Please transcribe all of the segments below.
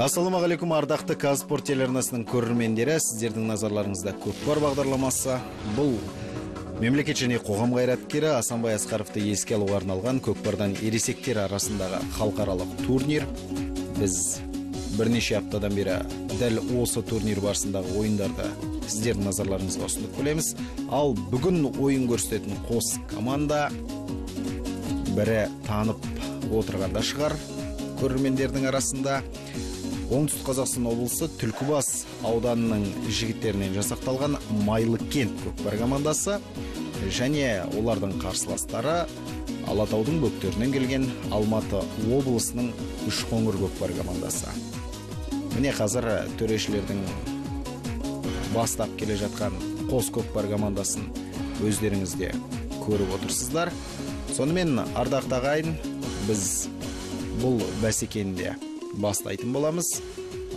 Ассалаумағалейкум ардақты Казспорт телеарнасының көрермендері, сіздердің назарларыңызда көкпар бағдарламасы. Бұл мемлекет және қоғам қайраткері Асанбай Асқаровты еске алуға арналған көкпардан ересектер арасындағы халықаралық турнир. Біз бірнеше аптадан бері дәл осы турнир барысындағы ойындарды сіздердің назарларыңызға ұсынып келеміз. Ал бүгін ойын көрсететін қос команда бірі танып отырғанда шығар көрермендердің арасында. Оңтүстік Қазақстан облысы Түлкібас ауданының жігіттерінен жасақталған Майлыкент көкпар командасы және олардың қарсыластары Алатаудың бөктерінен келген Алматы облысының Үшқоңыр көкпар командасы. Міне қазір төрешілердің бастап келе жатқан қос көкпар командасын өздеріңізде көріп отырсыздар. Сонымен ардақты ағайын, біз бұл бәсекені бастайтын боламыз.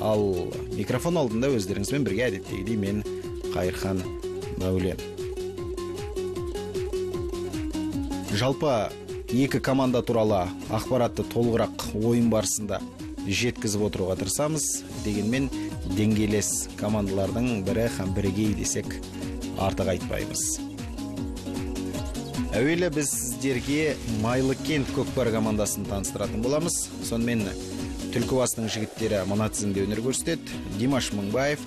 Ал микрофон алдында өздеріңізбен бірге әдеттегідей мен Қайырхан Мәулен. Жалпы екі команда туралы ақпаратты толығырақ ойын барысында жеткізіп отыруға тырысамыз. Дегенмен деңгейлес командалардың бірі һәм бірегей десек артық айтпаймыз. Әуелі біз сіздерге Майлыкент көкпар командасын таныстыратын боламыз. Сонымен Түлкібастың жігіттері мына тізімде өнер көрсетеді. Димаш Мыңбаев,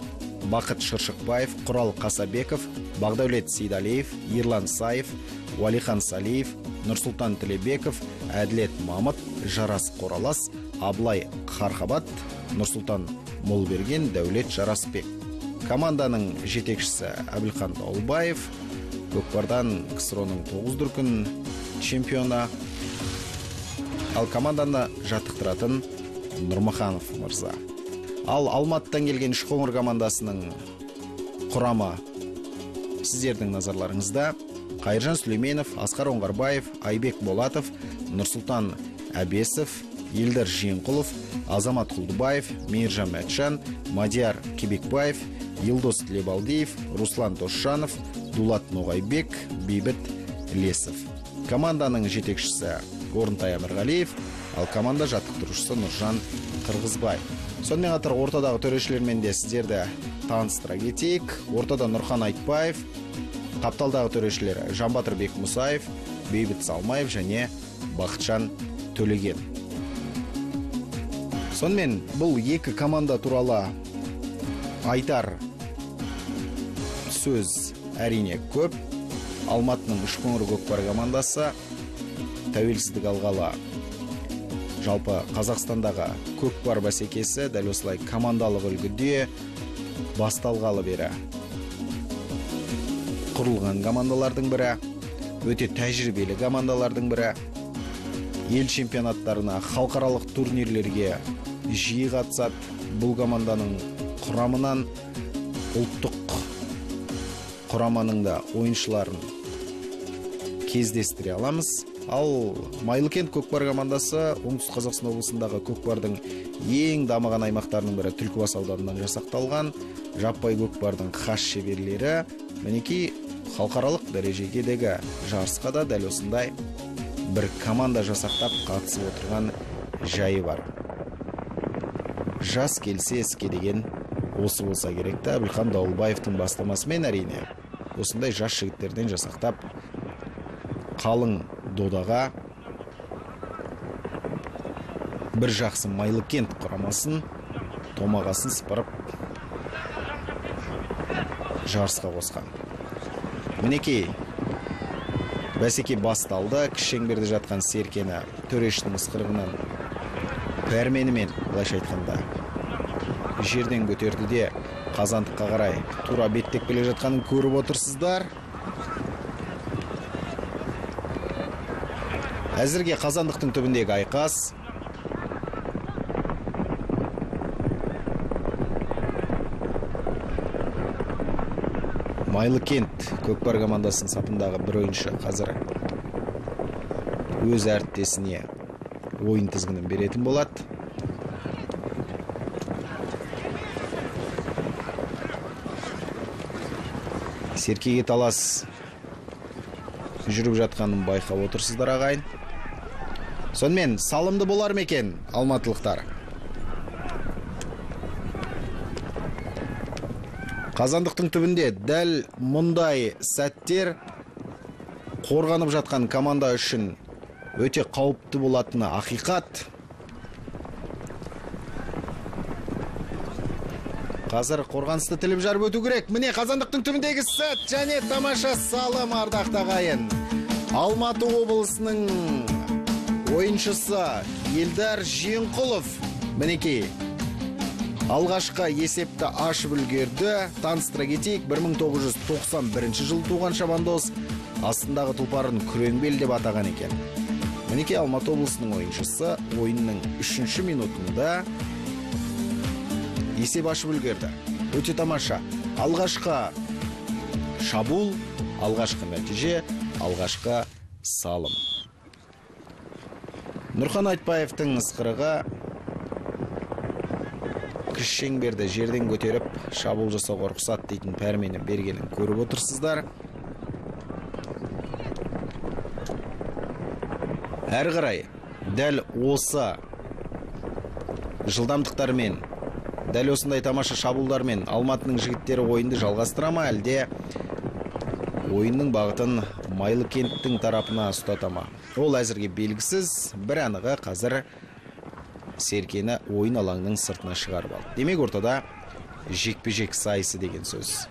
Бақыт Шыршықбаев, Құрал Қасабеков, Бағдәулет Сейдалиев, Ерлан Саев, Уалихан Салиев, Нұрсұлтан Тілебеков, Әділет Мамыт, Жарас Қоралас, Аблай Қархабат, Нұрсұлтан Молберген, Дәулет Жарасбек. Команданың жетекшісі Әбілхан Даулбаев, көкпардан КСРО-ның 9 дүркін чемпионы. Ал команданы жаттықтыратын Нұрмаханов мырза. Ал Алматыдан келген Үшқоңыр командасының құрамы сіздердің назарларыңызда. Қайыржан Сүлейменов, Асқар Оңғарбаев, Айбек Болатов, Нұрсұлтан Әбесов, Елдар Жиенқұлов, Азамат Құлдыбаев, Мейіржан Мәтжан, Мадияр Кебекбаев, Елдос Тілебалдиев, Руслан Досжанов, Дулат Ноғайбек, Бейбіт Лесов. Команданың жетекшісі Орынтай Әмірғалиев, ал команда жаттықтырушысы Нұржан Қырғызбай. Сонымен қатар ортадағы төрешілермен де сіздерді таныстыра кетейік. Ортада Нұрхан Айтбаев, қапталдағы төрешілер Жанбатыр Бекмұсаев, Бейбіт Салмаев және Бақытжан Төлеген. Сонымен бұл екі команда туралы айтар сөз әрине көп. Алматының Үшқоңыр көкпар командасы тәуелсіздік алғалы жалпы Қазақстандағы көкпар бәсекесі дәл осылай командалық үлгіде басталғалы бері құрылған командалардың бірі, өте тәжірибелі командалардың бірі. Ел чемпионаттарына, халықаралық турнирлерге жиі қатысады. Бұл команданың құрамынан ұлттық құраманың да ойыншыларын кездестіре аламыз. Ал Майлыкент көкпар командасы Оңтүстік Қазақстан облысындағы көкпардың ең дамыған аймақтарының бірі Түлкібас ауданынан жасақталған. Жаппай көкпардың хас шеберлері мінекей халықаралық дәрежедегі жарысқа да дәл осындай бір команда жасақтап қатысып отырған жайы бар. Жас келсе іске деген осы болса керекті. Әбілхан Даулбаевтың бастамасымен әрине осындай жас жігіттерден жасақтап қалың додаға бір жақсы Майлыкент құрамасын томағасын сыпырып жарысқа қосқан. Мінекей бәсеке басталды. Кіші шеңберде жатқан серкені төрешінің ысқырығынан пәрменімен, былайша айтқанда, жерден көтерді де қазандыққа қарай тура беттеп келе жатқанын көріп отырсыздар. Әзірге қазандықтың түбіндегі айқас. Майлыкент көкпар командасының сапындағы бір ойыншы қазір өз әріптесіне ойын тізгінін беретін болады. Серкеге талас жүріп жатқанын байқап отырсыздар ағайын. Сонымен салымды болар ма екен алматылықтар? Қазандықтың түбінде дәл мұндай сәттер қорғанып жатқан команда үшін өте қауіпті болатыны ақиқат. Қазір қорғанысты тіліп жарып өту керек. Міне қазандықтың түбіндегі сәт және тамаша салым, ардақты ағайын. Алматы облысының ойыншысы Елдар Жиенқұлов мінекей алғашқы есепті ашып үлгерді. Таныстыра кетейік, 1991 жылы туған шабандоз, астындағы тұлпарын Күреңбел деп атаған екен. Мінекей Алматы облысының ойыншысы ойынның 3-ші минутында есеп ашып үлгерді. Өте тамаша. Алғашқы шабуыл, алғашқы нәтиже, алғашқы салым. Нұрхан Айтбаевтың ысқырығы кіш шеңберді жерден көтеріп шабуыл жасауға рұқсат дейтін пәрменін бергенін көріп отырсыздар. Әрі қарай дәл осы жылдамдықтармен, дәл осындай тамаша шабуылдармен Алматының жігіттері ойынды жалғастыра ма, әлде ойынның бағытын Майлыкенттің тарапына ұстата ма? Ол әзірге белгісіз. Бір анығы қазір Серкені ойын алаңның сыртына шығарып алды. Демек ортада жекпе-жек сайысы деген сөз.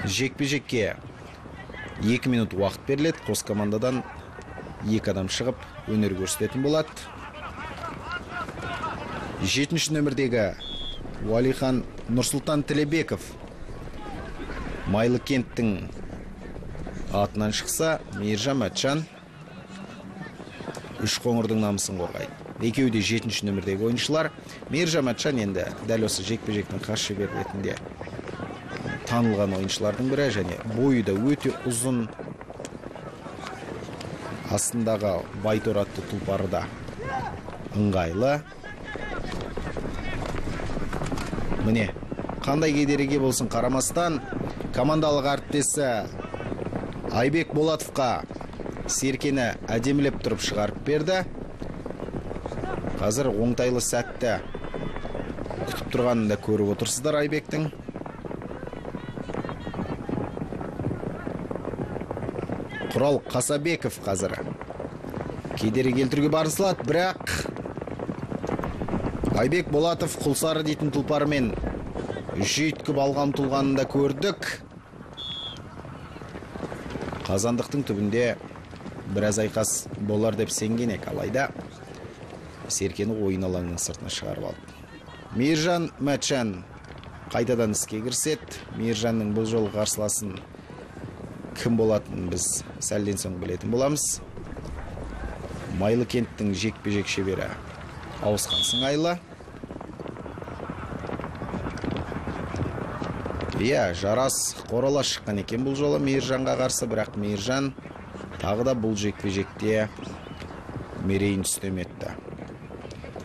Жекпе-жекке 2 минут уақыт беріледі. Қос командадан 2 адам шығып өнер көрсететін болады. 7-ші нөмірдегі Уалихан Нұрсұлтан Тілебеков Майлыкенттің атынан шықса, Мейіржан Мәтжан 3 қоңырдың намысын қорғайды. Екеуі де 7-ші нөмірдегі ойыншылар. Мейіржан Мәтжан енді дәл осы жекпе-жектің қас шебер ретінде танылған ойыншылардың бірі, және бойы да өте ұзын. Астындағы Байтор атты тұлпары да ыңғайлы. Міне, қандай кедергі болсын қарамастан, командалық әріптесі Айбек Болатовқа Серкені әдемілеп тұрып шығарып берді. Қазір оңтайлы сәтті күтіп тұрғанын да көріп отырсыздар Айбектің. Құрал Қасабеков қазір кедергі келтіруге барысылады, бірақ Айбек Болатов Құлсары дейтін тұлпарымен жүйткіп алған тұлғанын да көрдік. Қазандықтың түбінде біраз айқас болар деп сенген ек, алайда Серкені ойын алаңның сыртына шығарып алды. Мейіржан Мәтжан қайтадан іске кіріседі. Мейіржанның бұл жолы қарсыласын кім болатынын біз сәлден соң білетін боламыз. Майлыкенттің жекпе-жек шебері ауысқан сыңайлы. Жарас қорала шыққан екен бұл жолы Мейіржанға қарсы, бірақ Мейіржан тағы да бұл жекпе-жекте мерейін үстеметті.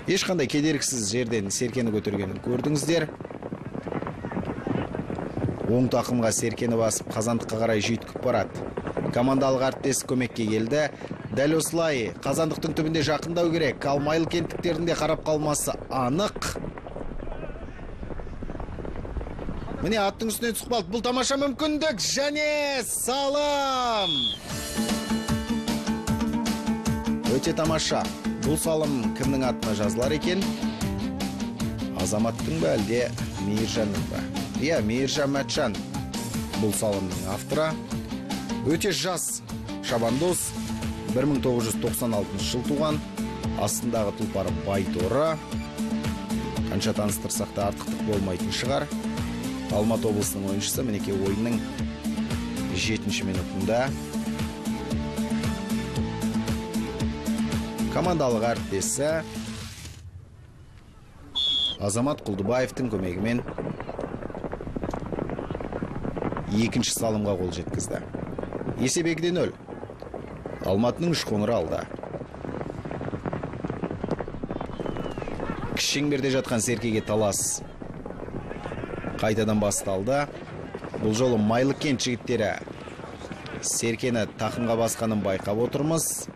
Ешқандай кедергісіз жерден Серкені көтергенін көрдіңіздер. Оң тақымға Серкені басып, қазандыққа қарай жүйткіп барады. Командалық әріптесі көмекке келді. Дәл осылай қазандықтың түбінде жақындау керек. Ал Майлыкенттіктердің де қарап қалмасы анық. Міне аттың үстінен түсіп қалды. Бұл тамаша мүмкіндік және салым. Өте тамаша. Бұл салым кімнің атына жазылар екен? Азаматтың ба, әлде Мейіржанның ба? Мейіржан Мәтжан бұл салымның авторы. Өте жас шабандоз, 1996 жыл туған. Астындағы тұлпары Байторы. Қанша таныстырсақ та артықтық болмайтын шығар. Алматы облысының ойыншысы мінекей ойынның 7-ші минутында. Командалық әріптесі Азамат Құлдыбаевтың көмегімен 2-ші салымға қол жеткізді. Есеп 2-0. Алматының 3 қоңыры алды. Кіші шеңберде жатқан Серкеге талас қайтадан басталды. Бұл жолы Майлыкент жігіттері Серкені тақымға басқанын байқап отырмыз.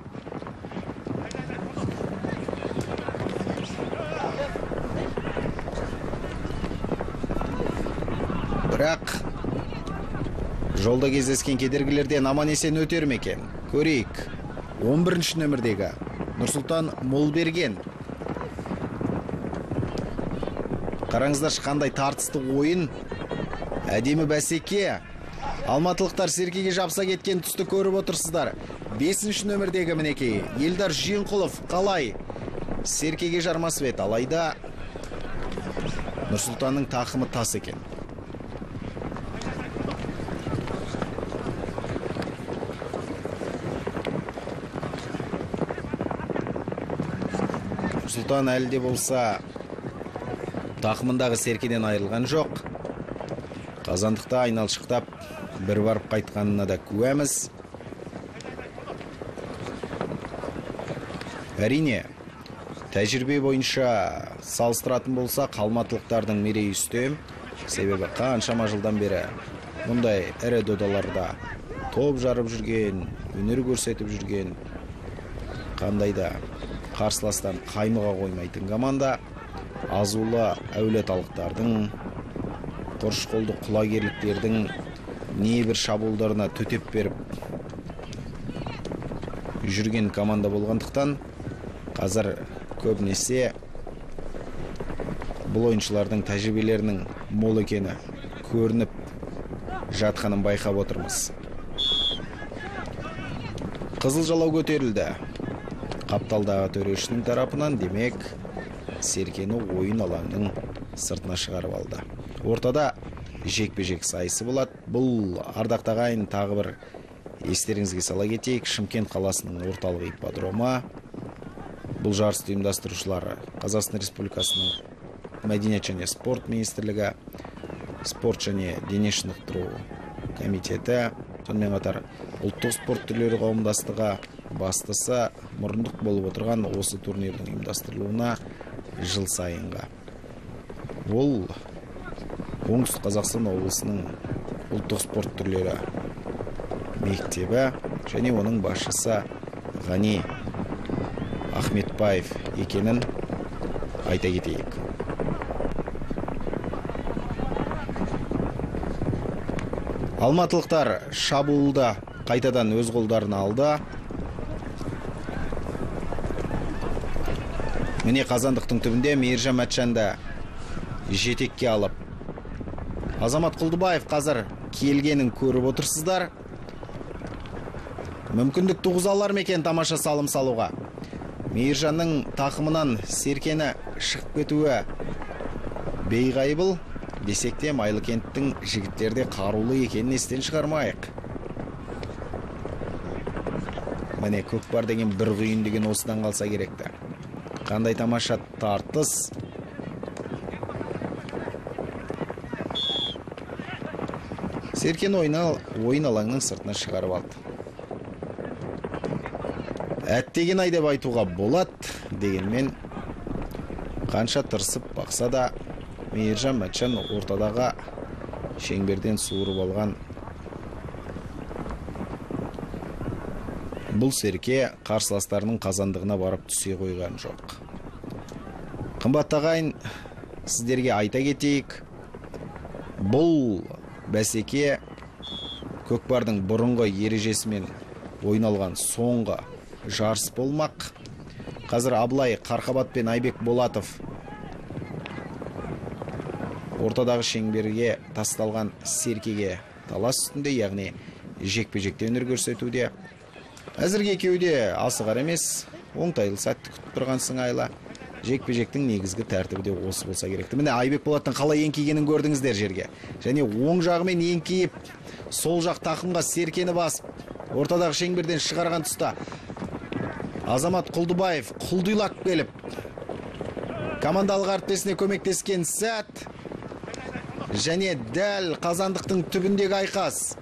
Бірақ жолда кездескен кедергілерден аман-есен өтер ме екен? Көрейік. 11-ші нөмірдегі Нұрсұлтан Молберген. Қараңыздаршы, қандай тартысты ойын, әдемі бәсеке. Алматылықтар Серкеге жапса кеткен тұсты көріп отырсыздар. 5-ші нөмірдегі мінекей Елдар Жиенқұлов қалай Серкеге жармасып еді, алайда Нұрсұлтанның тақымы тас екен. Нұрсұлтан әлі де болса тақымындағы Серкеден айырылған жоқ. Қазандықта айналшықтап бір барып қайтқанына да куәміз. Әрине, тәжірибе бойынша салыстыратын болса, алматылықтардың мерейі үстем. Себебі қаншама жылдан бері мұндай ірі додаларда топ жарып жүрген, өнер көрсетіп жүрген, қандай да қарсыластан қаймыға қоймайтын команда. Азулы әулеталықтардың, қоршықолды құлагерліктердің небір шабуылдарына төтеп беріп жүрген команда болғандықтан, қазір көбінесе бұл ойыншылардың тәжірибелерінің мол екені көрініп жатқанын байқап отырмыз. Қызыл жалау көтерілді. Қапталдағы төрешінің тарапынан, демек Серкені ойын алаңның сыртына шығарып алды. Ортада жекпе-жек сайысы болады. Бұл ардақты ағайын, тағы бір естеріңізге сала кетейік, Шымкент қаласының орталық ипподромы. Бұл жарысты ұйымдастырушылары Қазақстан Республикасының Мәдениет және спорт министрлігі, спорт және дене шынықтыру комитеті, сонымен қатар ұлттық спорт түрлері қауымдастығы. Бастысы мұрындық болып отырған осы турнирдің ұйымдастырылуына жыл сайынға. Ол Оңтүстік Қазақстан облысының ұлттық спорт түрлері мектебі және оның басшысы Ғани Ахметбаев екенін айта кетейік. Алматылықтар шабуылда қайтадан өз қолдарына алды. Міне қазандықтың түбінде Мейіржан Мәтжанды жетекке алып, Азамат Құлдыбаев қазір келгенін көріп отырсыздар. Мүмкіндік туғызалар ма екен тамаша салым салуға? Мейіржанның тақымынан Серкені шығып кетуі бейғайбыл, десек те Майлыкенттің жігіттерде қарулы екенін естен шығармайық. Міне көкпар деген бір құйын деген осыдан қалса керекті. Қандай тамаша тартыс. Серкен ойын алаңның сыртына шығарып алды. Әттеген ай деп айтуға болады, дегенмен қанша тырысып бақса да Мейіржан Мәтжан ортадағы шеңберден суырып алған бұл Серке қарсыластарының қазандығына барып түсе қойған жоқ. Қымбатты ағайын, сіздерге айта кетейік, бұл бәсеке көкпардың бұрынғы ережесімен ойналған соңғы жарыс болмақ. Қазір Абылай Қарқабат пен Айбек Болатов ортадағы шеңберге тасталған Серкеге талас үстінде, яғни жекпе-жекте өнер көрсетуде. Әзірге екеуі асығар емес, оңтайлы сәтті күтіп тұрған сыңайлы. Жекпе-жектің негізгі тәртібі де осы болса керекті. Міне Айбек Болаттың қалай еңкейгенін көрдіңіздер жерге. Және оң жағымен еңкейіп, сол жақ тақымға Серкені басып, ортадағы шеңберден шығарған тұста Азамат Құлдыбаев құлдилап келіп, командалық әріптесіне көмектескен сәт, және дәл қазандықтың түбіндегі айқас.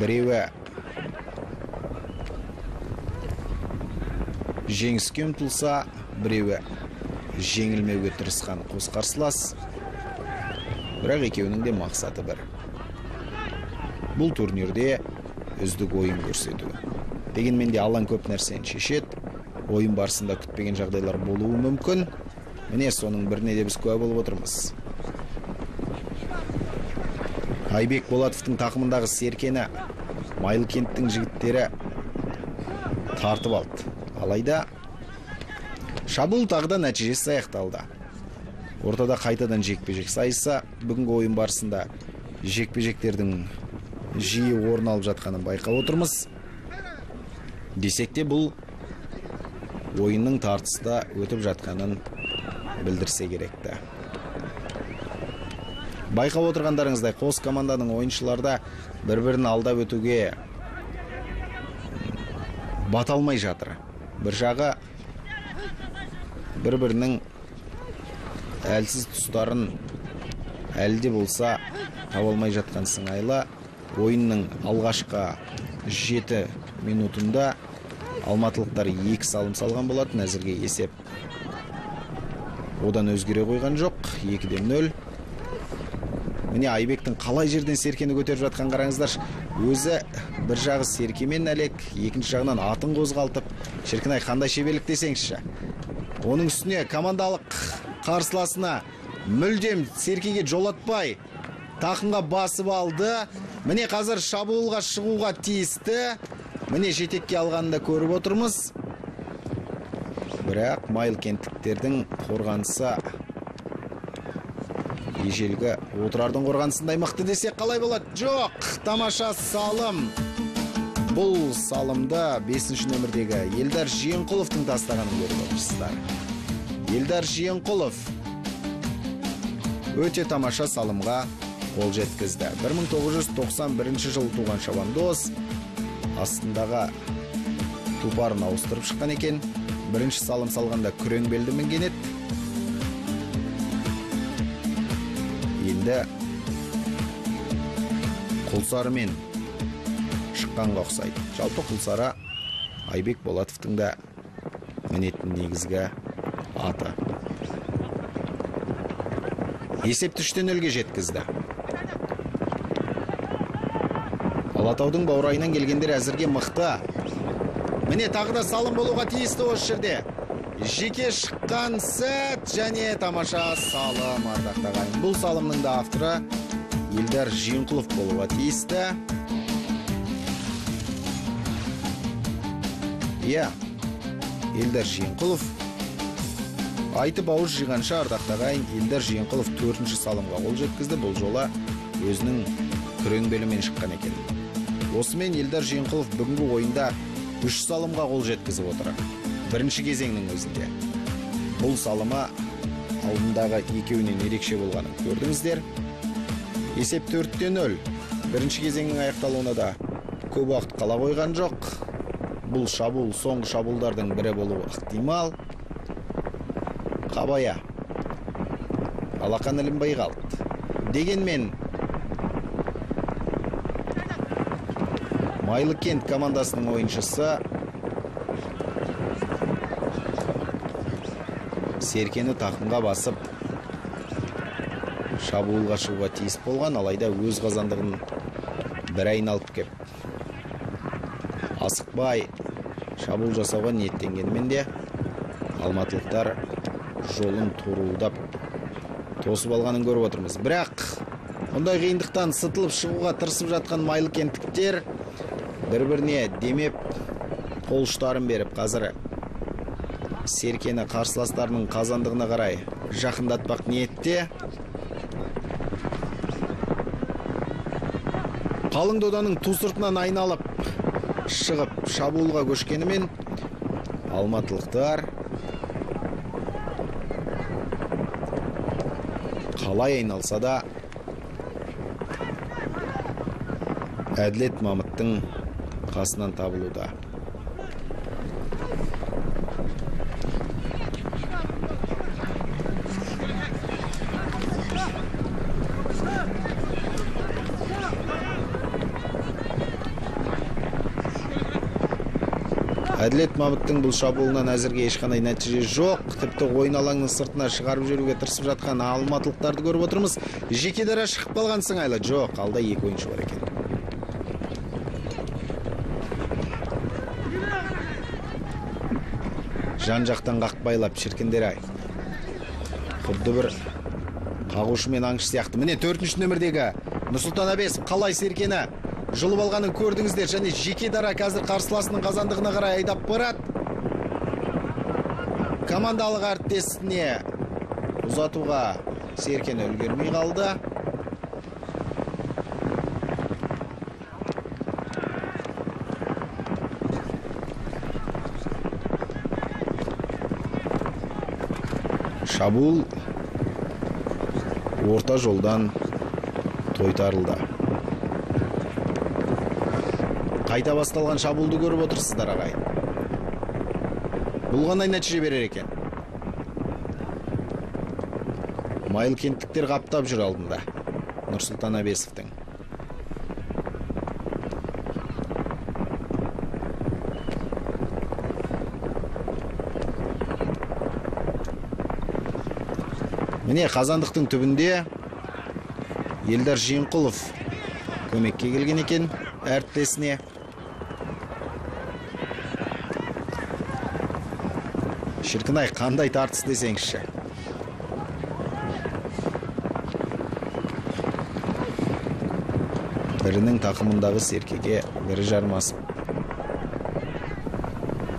Біреуі жеңіске ұмтылса, біреуі жеңілмеуге тырысқан қос қарсылас. Бірақ екеуінің де мақсаты бір. Бұл турнирде үздік ойын көрсету. Дегенмен де алаң көп нәрсені шешеді. ойын барысында күтпеген жағдайлар болуы мүмкін. Міне соның біріне де біз куә болып отырмыз. Айбек Болатовтың тақымындағы Серкені Майлыкенттің жігіттері тартып алды. Алайда шабуыл тағыда нәтижесі аяқталды. Ортада қайтадан жекпе-жек сайысы. Бүгінгі ойын барысында жекпе-жектердің жиі орын алып жатқанын байқап отырмыз. Десек те бұл ойынның тартыста өтіп жатқанын білдірсе керекті. Байқап отырғандарыңыздай қос команданың ойыншыларда бір-бірін алдап өтуге бата алмай жатыр. Бір жағы бір-бірінің әлсіз тұстарын әлде болса таба алмай жатқан сыңайлы. Ойынның алғашқы 7 минутында алматылықтар 2 салым салған болатын. Әзірге есеп одан өзгере қойған жоқ. 2-0. Міне Айбектің қалай жерден Серкені көтеріп жатқан қараңыздар. Өзі бір жағы Серкемен әлек, екінші жағынан атын қозғалтып, шіркін-ай, қандай шеберлік десеңізші. Оның үстіне командалық қарсыласына мүлдем Серкеге жолатпай тақымға басып алды. Міне қазір шабуылға шығуға тиісті. Міне жетекке алғанында көріп отырмыз. Бірақ Майлыкенттіктердің қорғанысы ежелгі отырардың қорғанысындай мықты десек қалай болады? Жоқ, тамаша салым. Бұл салымды 5-ші нөмірдегі Елдар Жиенқұловтың тастағанын көріп отырсыздар. Елдар Жиенқұлов өте тамаша салымға қол жеткізді. 1991 жылы туған шабандоз астындағы тупарын ауыстырып шыққан екен. Бірінші салым салғанда күрең белді мінген еді. Енді Құлсарымен шыққанға ұқсайды. Жалпы Құлсары Айбек Болатовтың да мінетін негізгі аты. Есепті 3-0-ге жеткізді. Алатаудың баурайынан келгендер әзірге мықты. Міне тағы да салым болуға тиісті осы жерде. Жеке шыққан сәт және тамаша салым ардақтағайын. Бұл салымның да авторы Елдар Жиенқұлов болуға тиісті. Елдар Жиенқұлов айтып ауыз жиғанша ардақтағайын. Елдар Жиенқұлов 4-ші салымға қол жеткізді. Бұл жолы өзінің күрең белімен шыққан екен. Осымен Елдар Жиенқұлов бүгінгі ойында 3 салымға қол жеткізіп отыр. Бірінші кезеңнің өзінде. Бұл салымы алдындағы екеуінен ерекше болғанын көрдіңіздер. Есеп 4-0. Бірінші кезеңнің аяқталуына да көп уақыт қала қойған жоқ. Бұл шабуыл соңғы шабуылдардың бірі болуы ықтимал. Қабая алақан ілінбей қалды. Дегенмен Майлыкент командасының ойыншысы Серкені тақымға басып шабуылға шығуға тиіс болған, алайда өз қазандығын бір айналып кеп асықпай шабуыл жасауға ниеттенгенімен де алматылықтар жолын торуылдап тосып алғанын көріп отырмыз. Бірақ мұндай қиындықтан сытылып шығуға тырысып жатқан Майлыкенттіктер бір-біріне демеп қол ұштарын беріп қазір Серкені қарсыластарының қазандығына қарай жақындатпақ ниетте. Қалың доданың ту сыртынан айналып шығып шабуылға көшкенімен алматылықтар қалай айналса да Әділет Мамыттың қасынан табылуда. Әділет Мамыттың бұл шабуылынан әзірге ешқандай нәтиже жоқ. Тіпті ойын алаңның сыртына шығарып жүруге тырысып жатқан алматылықтарды көріп отырмыз. Жеке дара шығып қалған сыңайлы. Жоқ, алда 2 ойыншы бар екен. Жан жақтан қақпайлап, шіркіндер ай. Құдды бір қағушы мен аңшы сияқты. Міне 4-ші нөмірдегі Нұрсұлтан Әбесов қалай Серкені жұлып алғанын көрдіңіздер, және жеке дара қазір қарсыласының қазандығына қарай айдап барады. Командалық әріптесіне ұзатуға Серкені үлгермей қалды. Шабуыл орта жолдан тойтарылды. Қайта басталған шабуылды көріп отырсыздар ағай. Бұл қандай нәтиже берер екен? Майлыкенттіктер қаптап жүр алдында. Нұрсұлтан Әбесовтың. Міне қазандықтың түбінде Елдар Жиенқұлов көмекке келген екен әріптесіне. Шіркін-ай, қандай тартыс десеңізші. Бірінің тақымындағы Серкеге бірі жармасып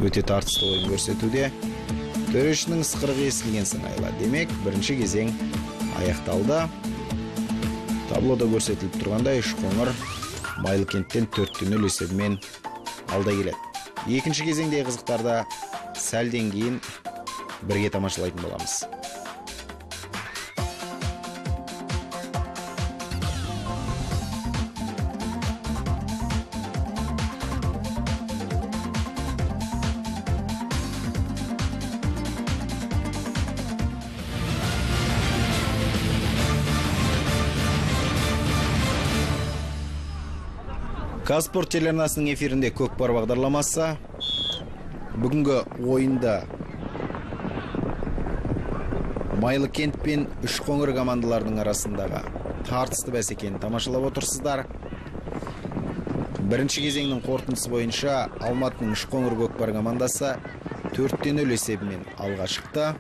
өте тартысты ойын көрсетуде. Төрешінің сықырығы естілген сыңайлы. Демек, бірінші кезең аяқталды. Таблода көрсетіліп тұрғандай Үшқоңыр Майлыкенттен 4-0 есебімен алда келеді. Екінші кезеңдегі қызықтарда сәлден кейін бірге тамашалайтын боламыз. Казспорт телеарнасының эфирінде Көкпар бағдарламасы. Бүгінгі ойында Майлыкент пен Үшқоңыр командаларының арасындағы тартысты бәсекені тамашалап отырсыздар. Бірінші кезеңнің қорытындысы бойынша Алматының Үшқоңыр Көкпар командасы 4-0 есебімен алға шықты.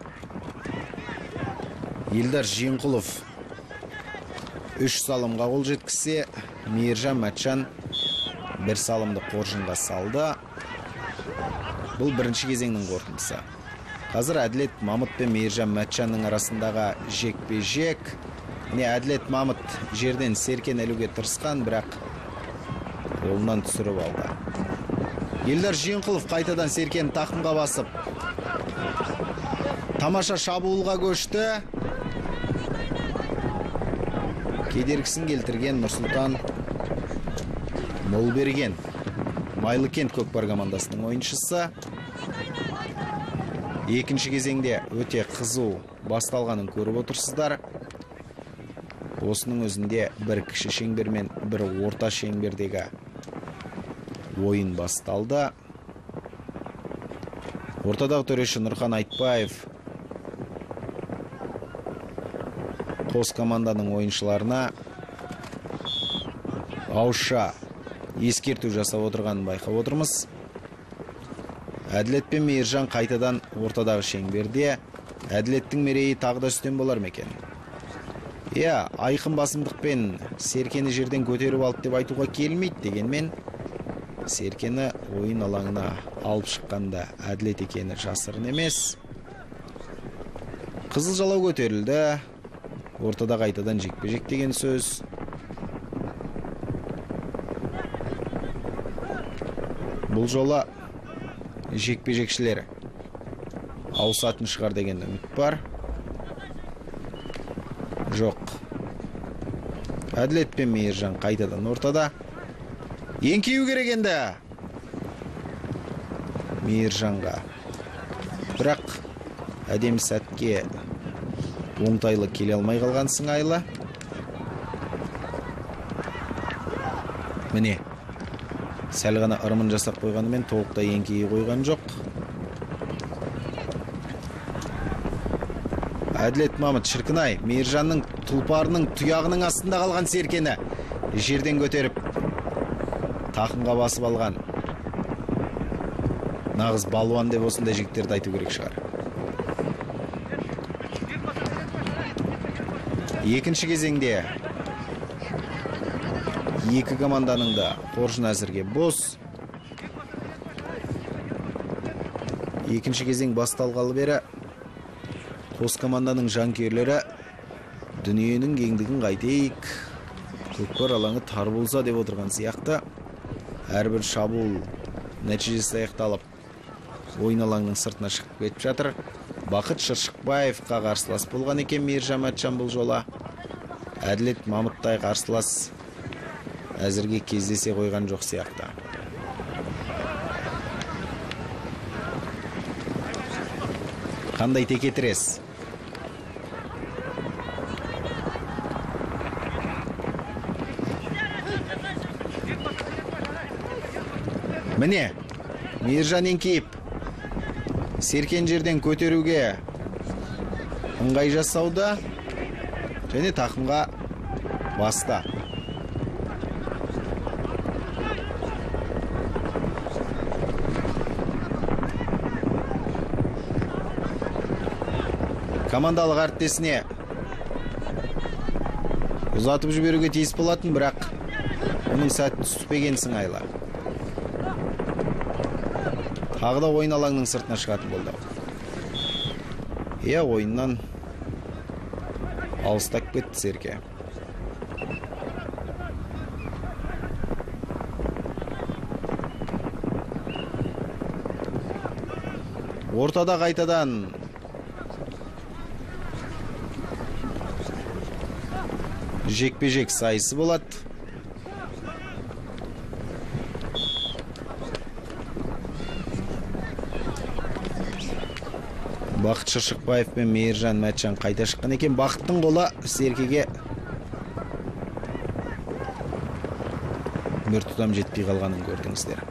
Елдар Жиенқұлов 3 салымға қол жеткізсе, Мейіржан Мәтжан 1 салымды қоржынға салды. Бұл бірінші кезеңнің қорытындысы. Қазір Әділет Мамыт пен Мейіржан Мәтжанның арасындағы жекпе-жек. Міне Әділет Мамыт жерден Серкені ілуге тырысқан, бірақ қолынан түсіріп алды. Елдар Жиенқұлов қайтадан Серкені тақымға басып, тамаша шабуылға көшті. Кедергісін келтірген Нұрсұлтан Молберген, Майлыкент Көкпар командасының ойыншысы. Екінші кезеңде өте қызу басталғанын көріп отырсыздар. Осының өзінде бір кіші шеңбер мен бір орта шеңбердегі ойын басталды. Ортадағы төреші Нұрхан Айтбаев қос команданың ойыншыларына ауызша ескерту жасап отырғанын байқап отырмыз. Әділет пен Мейіржан қайтадан ортадағы шеңберде. Әділеттің мерейі тағы да үстем болар ма екен? Айқын басымдықпен Серкені жерден көтеріп алды деп айтуға келмейді, дегенмен Серкені ойын алаңына алып шыққанда Әділет екені жасырын емес. Қызыл жалау көтерілді. Ортада қайтадан жекпе-жек деген сөз. Бұл жолы жекпе-жекшілері ауысатын шығар деген үміт бар. Жоқ. Әділет пен Мейіржан қайтадан ортада. Еңкеу керек енді Мейіржанға. Бірақ әдемі сәтке оңтайлы келе алмай қалған сыңайлы. Міне, сәл ғана ырымын жасап қойғанымен толықтай еңкейе қойған жоқ. Әділет Мамыт, шіркін-ай, Мейіржанның тұлпарының тұяғының астында қалған Серкені жерден көтеріп тақымға басып алған. Нағыз балуан деп осындай жігіттерді айту керек шығар. Екінші кезеңде екі команданың да қоржын әзірге бос. Екінші кезең басталғалы бері қос команданың жанкүйерлері дүниенің кеңдігін қайтейік, көкпар алаңы тар болса деп отырған сияқты. Әрбір шабуыл нәтижесі аяқталып, ойын алаңның сыртына шығып кетіп жатыр. Бақыт Шыршықбаевқа қарсылас болған екен Мейіржан Мәтжан бұл жола. Әділет Мамыттай қарсылас әзірге кездесе қойған жоқ сияқты. Қандай текетірес? Міне, Мейіржан еңкейіп, Серкен жерден көтеруге ыңғай жасауда және тақымға баста. Командалық әріптесіне ұзатып жіберуге тиіс болатын, бірақ оның сәті түспеген сыңайлы. Тағы да ойын алаңның сыртына шығатын болды. Ойыннан алыстап кетті Серке. Ортада қайтадан жекпе-жек сайысы болады. Бақыт Шыршықбаев пен Мейіржан Мәтжан қайта шыққан екен. Бақыттың қолы Серкеге бір тұтам жетпей қалғанын көрдіңіздер.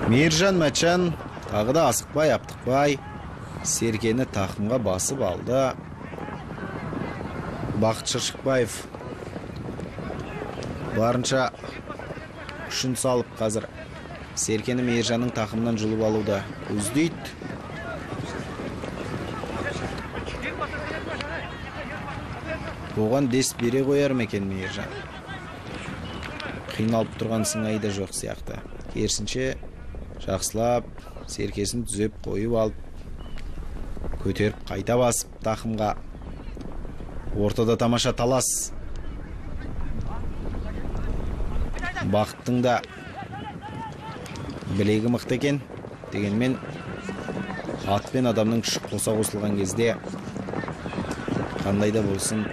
Мейіржан Мәтжан тағы да асықпай, аптықпай Серкені тақымға басып алды. Бақыт Шыршықбаев барынша күшін салып қазір Серкені Мейіржанның тақымынан жұлып алуды көздейді. Оған дес бере қояр ма екен Мейіржан? Қиналып тұрған сыңайы да жоқ сияқты. Керісінше жақсылап Серкесін түзеп қойып алып, көтеріп қайта басып тақымға. Ортада тамаша талас. Бақыттың да білегі мықты екен. Дегенмен ат пен адамның күші қоса қосылған кезде қандай да болсын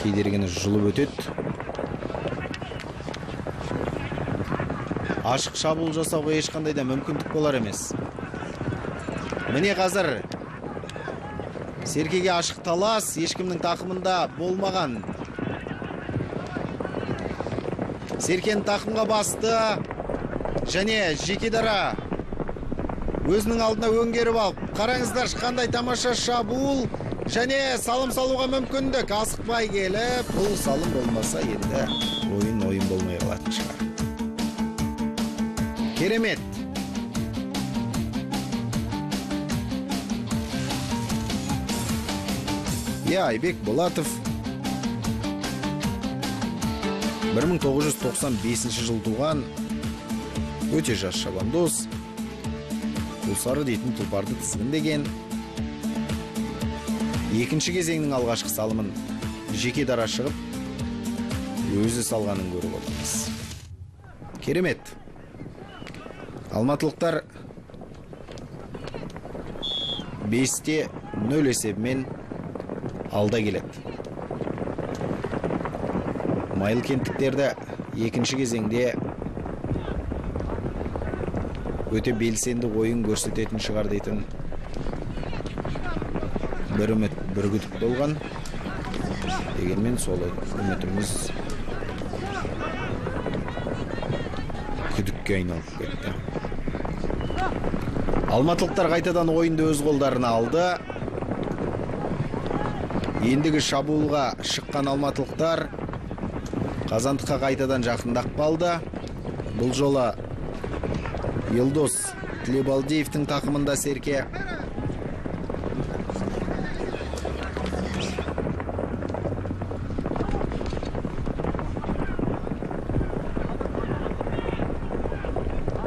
кедергіні жұлып өтеді. Ашық шабуыл жасауға ешқандай да мүмкіндік болар емес. Міне қазір Серкеге ашық талас ешкімнің тақымында болмаған. Серкен тақымға басты және жеке дара өзінің алдына өңгеріп алып. Қараңыздар, қандай тамаша шабуыл және салым салуға мүмкіндік. Асықпай келіп, бұл салым болмаса енді ойын болмай қалатын шығар. Керемет. Айбек Болатов 1995 жыл туған, өте жас шабандоз. Құлсары дейтін тұлпарды тізгіндеген. Екінші кезеңнің алғашқы салымын жеке дара шығып, өзі салғанын көріп отырмыз. Керемет. Алматылықтар 5-0 есебімен алда келеді. Майыл кенттіктерді екінші кезеңде өте белсенді ойын көрсететін шығар дейтін бір үміт, бір күдік болған. Дегенмен сол үмітіміз күдікке айналып кетті. Алматылықтар қайтадан ойынды өз қолдарына алды. Ендігі шабуылға шыққан алматылықтар Қазандыққа қайтадан жақындап қалды. Бұл жолы Елдос Тілебалдиевтің тақымында Серке.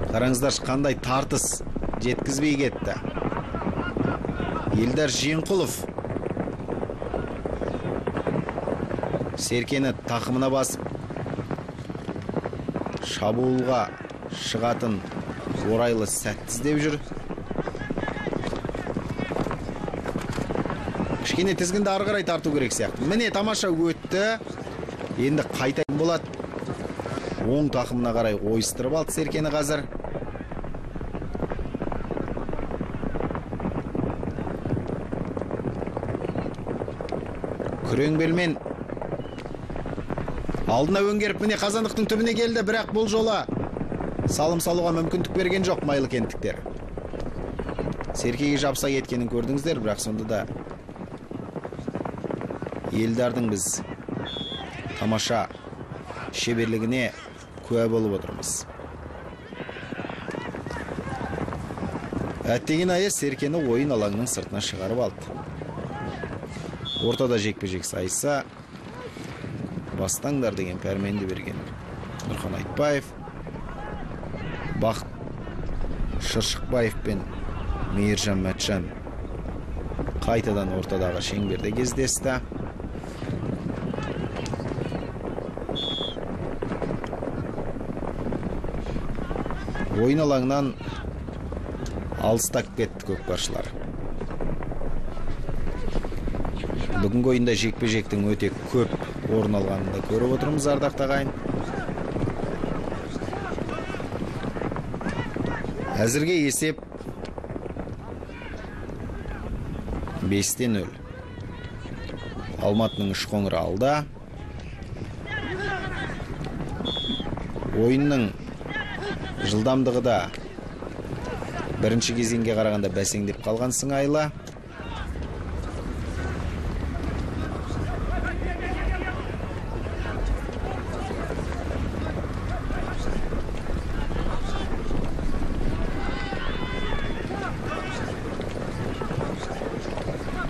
Қараңыздар, қандай тартыс, жеткізбей кетті. Елдар Жиенқұлов Серкені тақымына басып шабуылға шығатын орайлы сәтті іздеп жүр. Кішкене тізгінді ары қарай тарту керек сияқты. Міне тамаша өтті. Енді қайта болады. Оң тақымына қарай ойыстырып алды Серкені қазір. Күрең белмен алдына өңгеріп, міне Қазандықтың түбіне келді, бірақ бұл жолы салым салуға мүмкіндік берген жоқ майлыкенттіктер. Серкеге жапса кеткенін көрдіңіздер, бірақ сонда да Елдардың біз тамаша шеберлігіне куә болып отырмыз. Әттеген айы Серкені ойын алаңның сыртына шығарып алды. Ортада жекпе-жек сайыса бастаңдар деген пәрменді берген Нұрхан Айтбаев, Бақыт Шыршықбаев пен Мейіржан Мәтжан қайтадан ортадағы шеңберде кездесті. Ойын алаңнан алыстап кетті көкпаршылар. Бүгінгі ойында жекпе-жектің өте көп орын алғанында көріп отырмыз, ардақты ағайын. Әзірге есеп 5-0. Алматының Үшқоңыры алда. Ойынның жылдамдығы да бірінші кезеңге қарағанда бәсеңдеп қалған сыңайлы.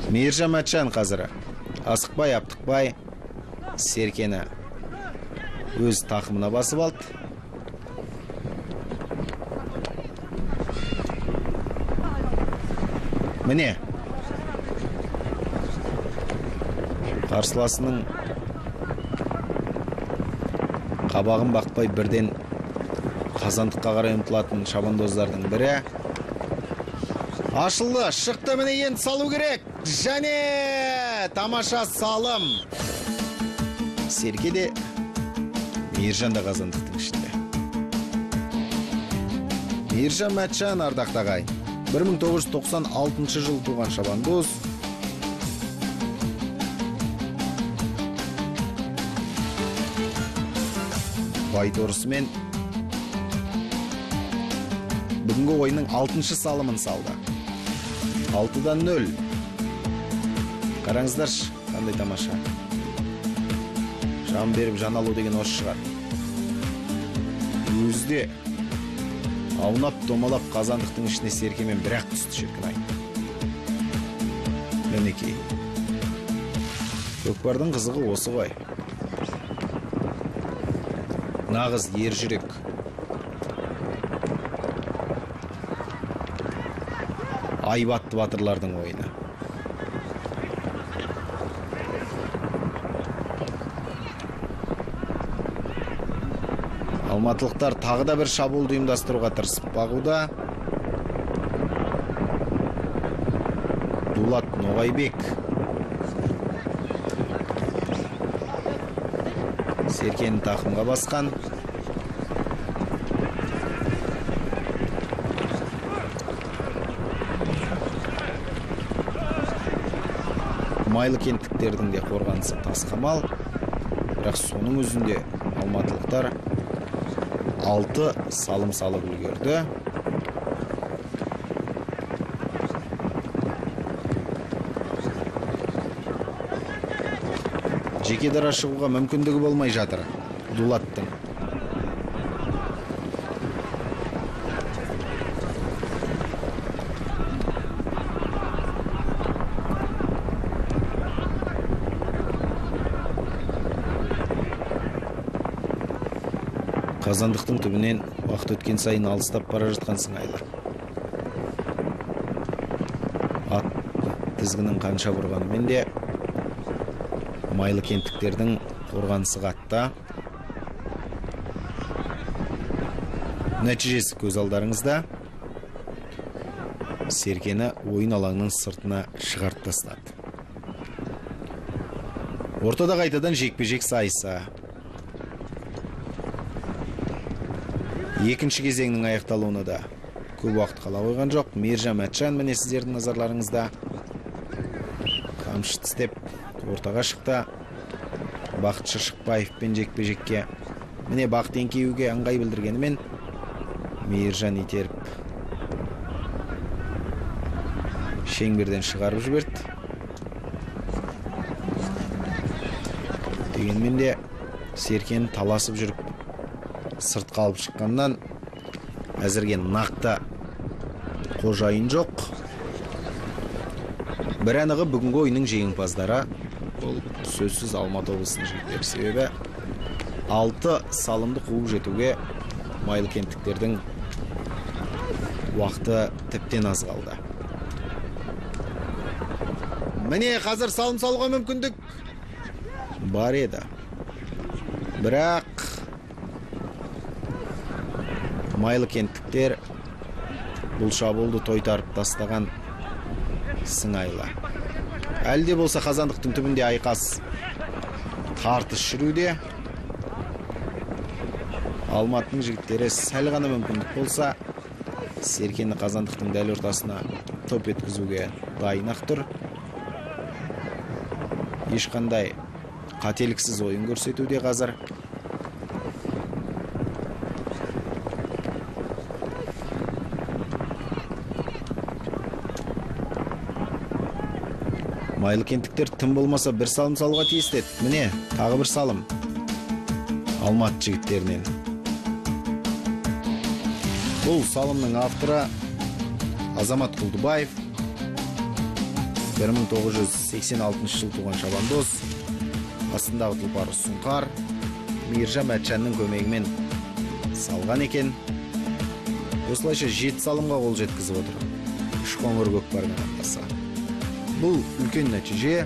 Мейіржан Мәтжан қазір асықпай, аптықпай Серкені өз тақымына басып алды. Міне қарсыласының қабағын бақпай бірден Қазандыққа қарай ұмтылатын шабандоздардың бірі. Ашылды, шықты, міне енді салу керек. Және тамаша салым. Серке де, Мейіржан да Қазандықтың ішінде. Мейіржан Мәтжан, ардақты ағайын, 1996 жыл туған шабандоз. Байторысымен бүгінгі ойынның 6-шы салымын салды. 6-0. Қараңыздар, қандай тамаша. Жан беріп жан алу деген осы шығар. Өзде аунап домалап Қазандықтың ішіне Серкемен бірақ түсті шіркін ай. Мінекей. Көкпардың қызығы осы ғой. Нағыз ер жүрек. Айбатты батырлардың ойыны. Алматылықтар тағы да бір шабуылды ұйымдастыруға тырысып бағуда. Дулат Ноғайбек Серкені тақымға басқан. Майлыкенттіктердің де қорғанысы тас қамал. Бірақ соның өзінде алматылықтар 6 салым салып үлгерді. Жеке дара шығуға мүмкіндігі болмай жатыр Дулаттың. Қазандықтың түбінен уақыт өткен сайын алыстап бара жатқан сыңайлы. Ат тізгінің қанша бұрғанымен де майлы кенттіктердің қорғанысы қатта. Нәтижесі көз алдарыңызда. Серкені ойын алаңның сыртына шығарып тастады. Ортада қайтадан жекпе-жек сайысы. Екінші кезеңнің аяқталуына да көп уақыт қала қойған жоқ. Мейіржан Мәтжан міне сіздердің назарларыңызда. Қамшы тістеп ортаға шықты. Бақыт Шыршықбаевпен жекпе-жекке. Міне Бақыт еңкеуге ыңғай білдіргенімен Мейіржан итеріп шеңберден шығарып жіберді. Дегенмен де Серкені таласып жүріп сыртқа алып шыққаннан әзірге нақты қожайын жоқ. Бір анығы бүгінгі ойынның жеңімпаздары ол сөзсіз Алматы облысының жігіттері. Себебі 6 салымды қуып жетуге майлы кенттіктердің уақыты тіптен аз қалды. Міне қазір салым салуға мүмкіндік бар еді. Бірақ майлы кенттіктер бұл шабуылды тойтарып тастаған сыңайлы. Әлде болса қазандықтың түбінде айқас тартыс жүруде. Алматының жігіттері сәл ғана мүмкіндік болса, Серкені қазандықтың дәл ортасына топ еткізуге дайын-ақ тұр. Ешқандай қателіксіз ойын көрсетуде қазір. Майлы кенттіктер тым болмаса бір салым салуға тиісті еді. Міне, тағы бір салым Алматы жігіттерінен. Бұл салымның авторы Азамат Құлдыбаев. 1986 жыл туған шабандоз. Астындағы тұлпары Сұңқар. Мейіржан Мәтжанның көмегімен салған екен. Осылайша 7 салымға қол жеткізіп отыр. Үшқоңыр көкпармен аттаса. Бұл үлкен нәтиже.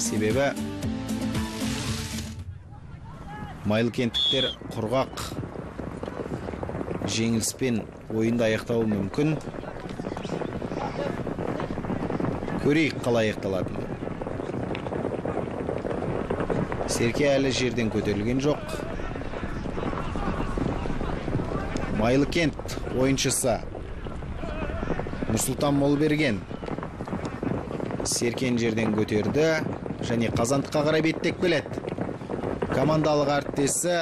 Себебі майлы кенттіктер құрғақ жеңіліспен ойында аяқтауы мүмкін. Көрейік қалай аяқталатынын. Серке әлі жерден көтерілген жоқ. Майлы кент ойыншысы Нұрсұлтан Молберген Серкен жерден көтерді және қазандыққа қарай беттеп келеді. Командалық әріптесі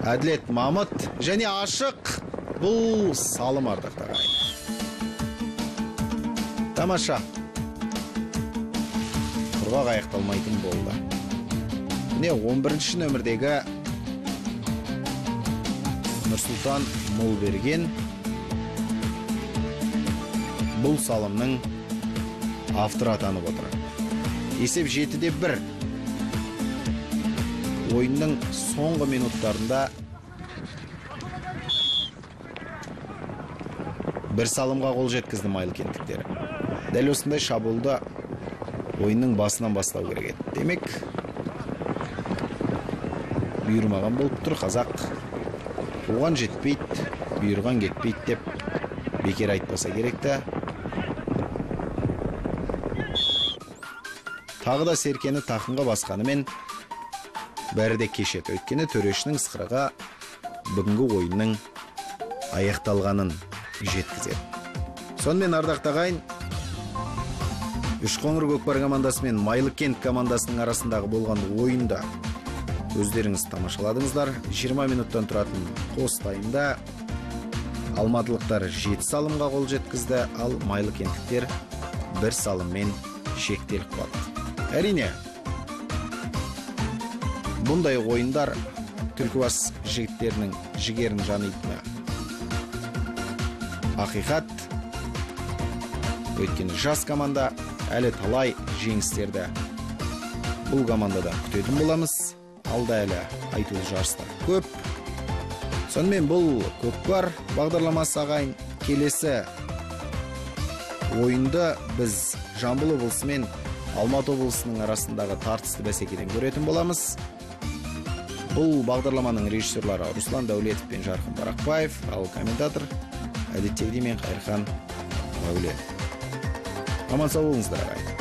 Әділет Мамыт және ашық бұл салым ардақтар. Тамаша. Құрғақ аяқталмайтын болды. Міне 11-ші нөмірдегі Нұрсұлтан Молберген бұл салымның авторы атанып отыр. Есеп 7-1. Ойынның соңғы минуттарында бір салымға қол жеткізді майлы кенттіктері. Дәл осындай шабуылды ойынның басынан бастау керек еді. Демек, бұйырмаған болып тұр. Қазақ оған жетпейді, бұйырған кетпейді деп бекер айтпаса керекті. Тағы да Серкені тақымға басқанымен бәрі де кешет. Өйткені төрешінің ысқырығы бүгінгі ойынның аяқталғанын жеткізеді. Сонымен ардақтағайын, Үшқоңыр Көкпар командасы мен Майлыкент командасының арасындағы болған ойында өздеріңіз тамашаладыңыздар. 20 минуттан тұратын қос таймда алматылықтар 7 салымға қол жеткізді, ал Майлыкенттіктер 1 салыммен шектеліп қалды. Әрине, бұндай ойындар Түлкібас жігіттерінің жігерін жанитыны ақиқат. Өйткені жас команда әлі талай жеңістерді бұл командада күтетін боламыз. Алда әлі айтулы жарыстар көп. Сонымен бұл Көкпар бағдарламасы ағайын. Келесі ойынды біз Жамбыл облысы мен Алматы облысының арасындағы тартысты бәсекеден көретін боламыз. Бұл бағдарламаның режиссерлары Руслан Дәулетов пен Жарқын Барақбаев, ал комментатор әдеттегідей мен Қайырхан Мәулен. Аман сау болыңыздар ағайын.